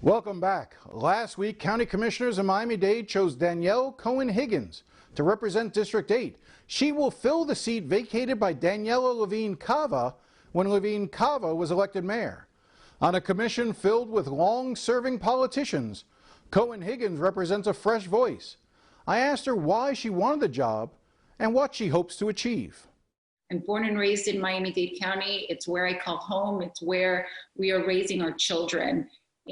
Welcome back. Last week, County Commissioners in Miami-Dade chose Daniella Cohen Higgins to represent District 8. She will fill the seat vacated by Daniella Levine Cava when Levine Cava was elected mayor. On a commission filled with long-serving politicians, Cohen Higgins represents a fresh voice. I asked her why she wanted the job and what she hopes to achieve. I'm born and raised in Miami-Dade County. It's where I call home. It's where we are raising our children.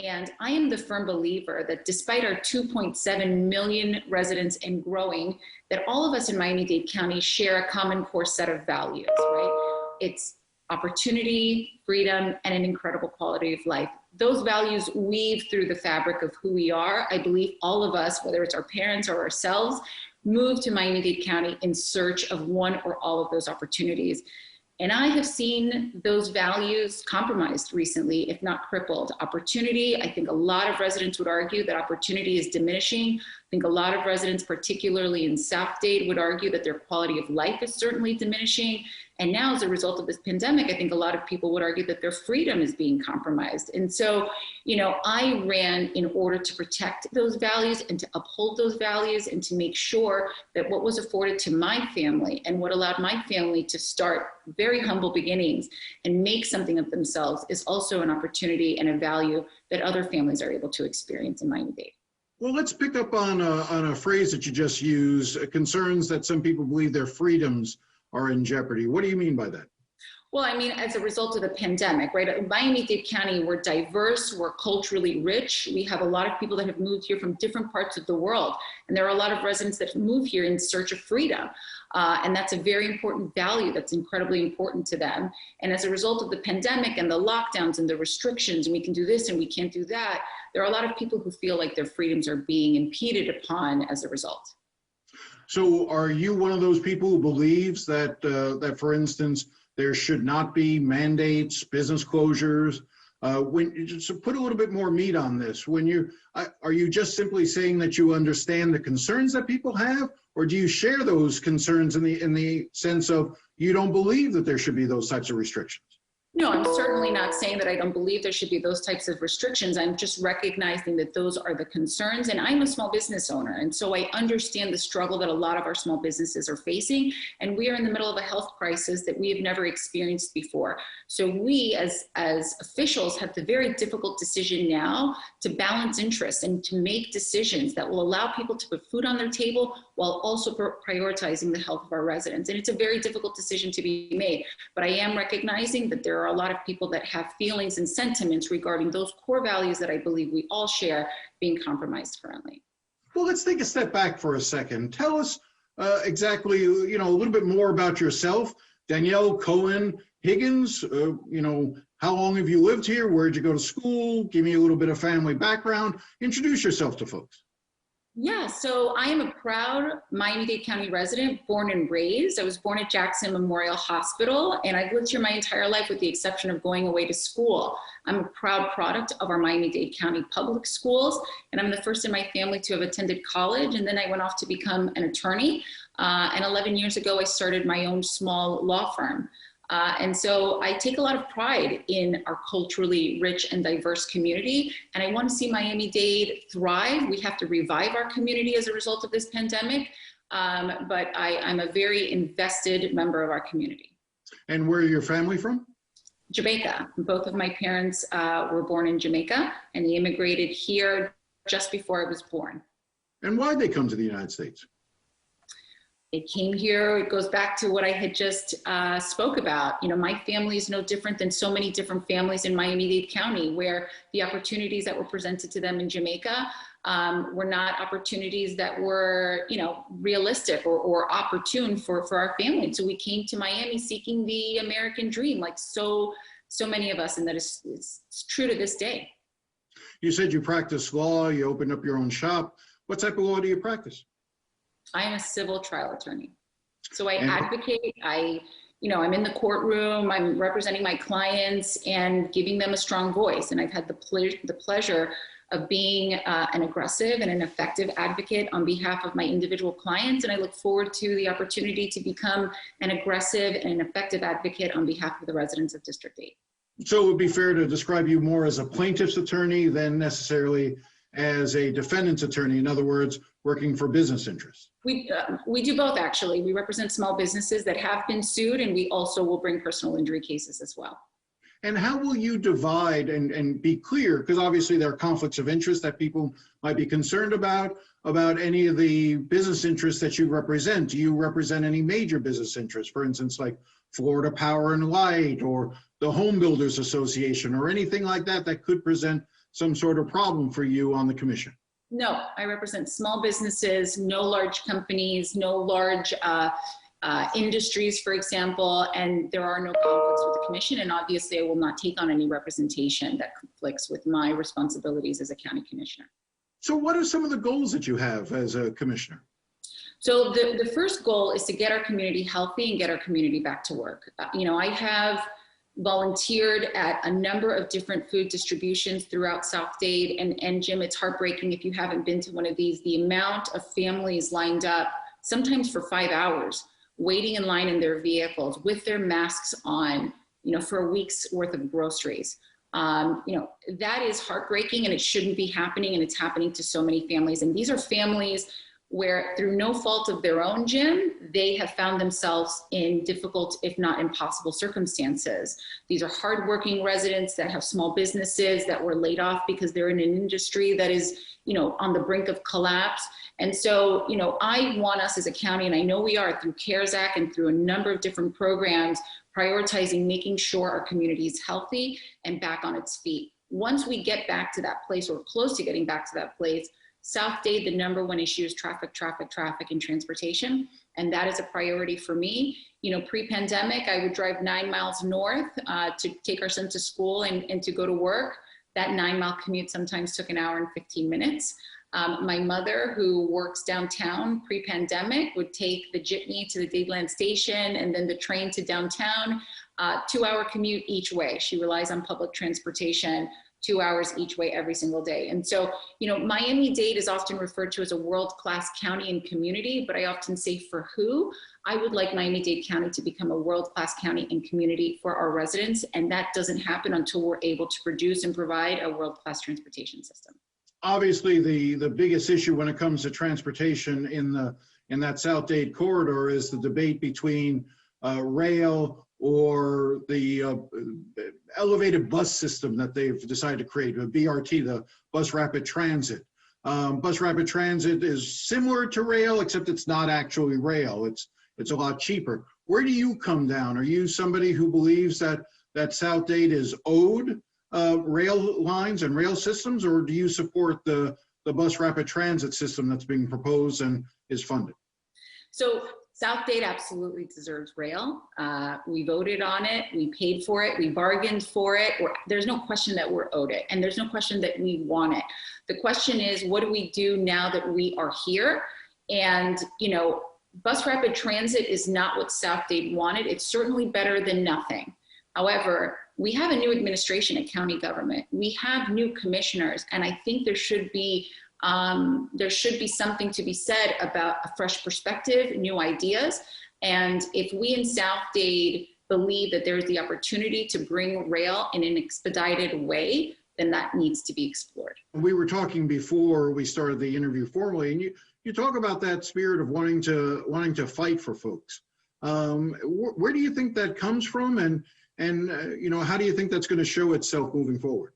And I am the firm believer that despite our 2.7 million residents and growing, that all of us in Miami-Dade County share a common core set of values, right? It's opportunity, freedom, and an incredible quality of life. Those values weave through the fabric of who we are. I believe all of us, whether it's our parents or ourselves, move to Miami-Dade County in search of one or all of those opportunities. And I have seen those values compromised recently, if not crippled. Opportunity, I think a lot of residents would argue that opportunity is diminishing. I think a lot of residents, particularly in South Dade, would argue that their quality of life is certainly diminishing. And now, as a result of this pandemic, I think a lot of people would argue that their freedom is being compromised. And so, I ran in order to protect those values and to uphold those values and to make sure that what was afforded to my family and what allowed my family to start very humble beginnings and make something of themselves is also an opportunity and a value that other families are able to experience in Miami-Dade. Well, let's pick up on a phrase that you just used, concerns that some people believe their freedoms are in jeopardy. What do you mean by that? Well, I mean, as a result of the pandemic, right? In Miami-Dade County, we're diverse, we're culturally rich. We have a lot of people that have moved here from different parts of the world. And there are a lot of residents that move here in search of freedom. And that's a very important value that's incredibly important to them. And as a result of the pandemic and the lockdowns and the restrictions, and we can do this and we can't do that, there are a lot of people who feel like their freedoms are being impeded upon as a result. So are you one of those people who believes that, for instance, there should not be mandates, business closures? So put a little bit more meat on this. Are you just simply saying that you understand the concerns that people have, or do you share those concerns in the sense of you don't believe that there should be those types of restrictions? No, I'm certainly not saying that I don't believe there should be those types of restrictions. I'm just recognizing that those are the concerns. And I'm a small business owner. And so I understand the struggle that a lot of our small businesses are facing. And we are in the middle of a health crisis that we have never experienced before. So we as officials have the very difficult decision now to balance interests and to make decisions that will allow people to put food on their table while also prioritizing the health of our residents. And it's a very difficult decision to be made. But I am recognizing that there are a lot of people that have feelings and sentiments regarding those core values that I believe we all share being compromised currently. Well, let's take a step back for a second. Tell us exactly, a little bit more about yourself. Daniella Cohen Higgins, how long have you lived here? Where'd you go to school? Give me a little bit of family background. Introduce yourself to folks. Yeah, so I am a proud Miami-Dade County resident, born and raised. I was born at Jackson Memorial Hospital, and I've lived here my entire life with the exception of going away to school. I'm a proud product of our Miami-Dade County public schools, and I'm the first in my family to have attended college, and then I went off to become an attorney. And 11 years ago, I started my own small law firm. And so I take a lot of pride in our culturally rich and diverse community, and I want to see Miami-Dade thrive. We have to revive our community as a result of this pandemic, but I'm a very invested member of our community. And where are your family from? Jamaica. Both of my parents were born in Jamaica, and they immigrated here just before I was born. And why'd they come to the United States? They came here. It goes back to what I had just spoke about. My family is no different than so many different families in Miami-Dade County, where the opportunities that were presented to them in Jamaica were not opportunities that were, realistic or opportune for our family. So we came to Miami seeking the American dream, like so many of us, and that is true to this day. You said you practice law. You opened up your own shop. What type of law do you practice? I am a civil trial attorney. So I advocate, I'm in the courtroom, I'm representing my clients and giving them a strong voice. And I've had the pleasure of being an aggressive and an effective advocate on behalf of my individual clients. And I look forward to the opportunity to become an aggressive and an effective advocate on behalf of the residents of District 8. So it would be fair to describe you more as a plaintiff's attorney than necessarily as a defendant's attorney. In other words, working for business interests. We do both, actually. We represent small businesses that have been sued, and we also will bring personal injury cases as well. And how will you divide and be clear, because obviously there are conflicts of interest that people might be concerned about any of the business interests that you represent? Do you represent any major business interests, for instance, like Florida Power and Light or the Home Builders Association or anything like that that could present some sort of problem for you on the commission? No, I represent small businesses, no large companies, no large industries, for example, and there are no conflicts with the commission. And obviously I will not take on any representation that conflicts with my responsibilities as a county commissioner. So what are some of the goals that you have as a commissioner? So the first goal is to get our community healthy and get our community back to work. I have volunteered at a number of different food distributions throughout South Dade, and Jim, it's heartbreaking if you haven't been to one of these, the amount of families lined up, sometimes for 5 hours, waiting in line in their vehicles with their masks on, for a week's worth of groceries. That is heartbreaking, and it shouldn't be happening, and it's happening to so many families. And these are families where, through no fault of their own, Jim, they have found themselves in difficult, if not impossible, circumstances. These are hardworking residents that have small businesses that were laid off because they're in an industry that is, on the brink of collapse. And so, I want us as a county, and I know we are, through CARES Act and through a number of different programs, prioritizing making sure our community is healthy and back on its feet. Once we get back to that place, or close to getting back to that place, South Dade, the #1 issue is traffic, and transportation. And that is a priority for me. Pre-pandemic, I would drive 9 miles north to take our son to school and to go to work. That 9-mile commute sometimes took an hour and 15 minutes. My mother, who works downtown pre-pandemic, would take the jitney to the Dadeland station and then the train to downtown, 2-hour commute each way. She relies on public transportation, 2 hours each way every single day. And so, Miami-Dade is often referred to as a world-class county and community, but I often say, for who? I would like Miami-Dade County to become a world-class county and community for our residents, and that doesn't happen until we're able to produce and provide a world-class transportation system. Obviously, the biggest issue when it comes to transportation in that South Dade corridor is the debate between rail or the elevated bus system that they've decided to create, the BRT, the Bus Rapid Transit. Bus Rapid Transit is similar to rail, except it's not actually rail. It's a lot cheaper. Where do you come down? Are you somebody who believes that South Dade is owed rail lines and rail systems, or do you support the Bus Rapid Transit system that's being proposed and is funded? So South Dade absolutely deserves rail. We voted on it, we paid for it, we bargained for it. There's no question that we're owed it, and there's no question that we want it. The question is, what do we do now that we are here? And, Bus Rapid Transit is not what South Dade wanted. It's certainly better than nothing. However, we have a new administration at county government. We have new commissioners, and I think there should be something to be said about a fresh perspective, new ideas. And if we in South Dade believe that there's the opportunity to bring rail in an expedited way, then that needs to be explored. We were talking before we started the interview formally, and you talk about that spirit of wanting to fight for folks. Where do you think that comes from, and how do you think that's going to show itself moving forward?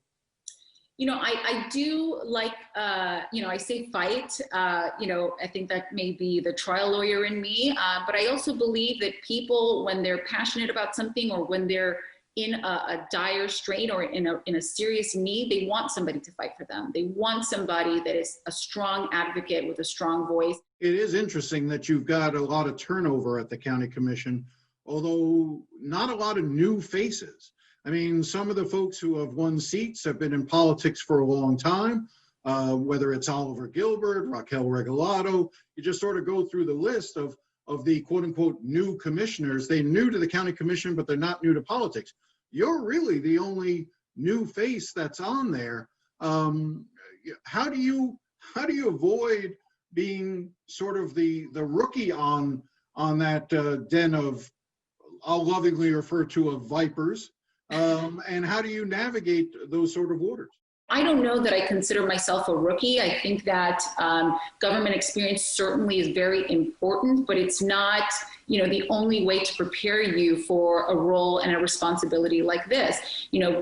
I do like, I say fight, I think that may be the trial lawyer in me, but I also believe that people, when they're passionate about something, or when they're in a dire strain or in a serious need, they want somebody to fight for them. They want somebody that is a strong advocate with a strong voice. It is interesting that you've got a lot of turnover at the county commission, although not a lot of new faces. I mean, some of the folks who have won seats have been in politics for a long time, whether it's Oliver Gilbert, Raquel Regalado. You just sort of go through the list of the quote unquote new commissioners. They're new to the county commission, but they're not new to politics. You're really the only new face that's on there. How do you avoid being sort of the rookie on that den of, I'll lovingly refer to, of vipers? And how do you navigate those sort of waters? I don't know that I consider myself a rookie. I think that government experience certainly is very important, but it's not, the only way to prepare you for a role and a responsibility like this.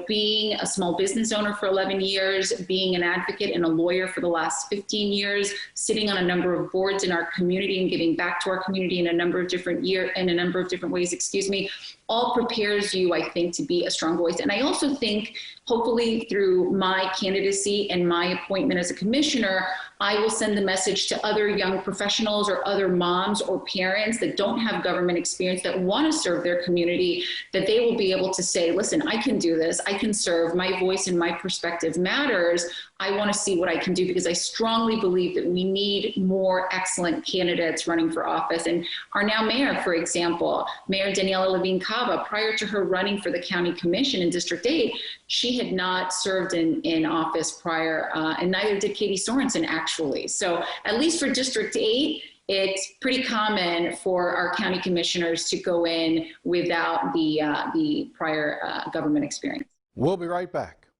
Being a small business owner for 11 years, being an advocate and a lawyer for the last 15 years, sitting on a number of boards in our community and giving back to our community in a number of different ways, all prepares you, I think, to be a strong voice. And I also think, hopefully through my candidacy and my appointment as a commissioner, I will send the message to other young professionals or other moms or parents that don't have government experience that want to serve their community, that they will be able to say, listen, I can do this, I can serve, my voice and my perspective matters. I want to see what I can do, because I strongly believe that we need more excellent candidates running for office. And our now mayor, for example, Mayor Daniella Cohen Higgins, prior to her running for the county commission in District 8, she had not served in office prior, and neither did Katie Sorensen, actually. So at least for District 8, it's pretty common for our county commissioners to go in without the prior government experience. We'll be right back.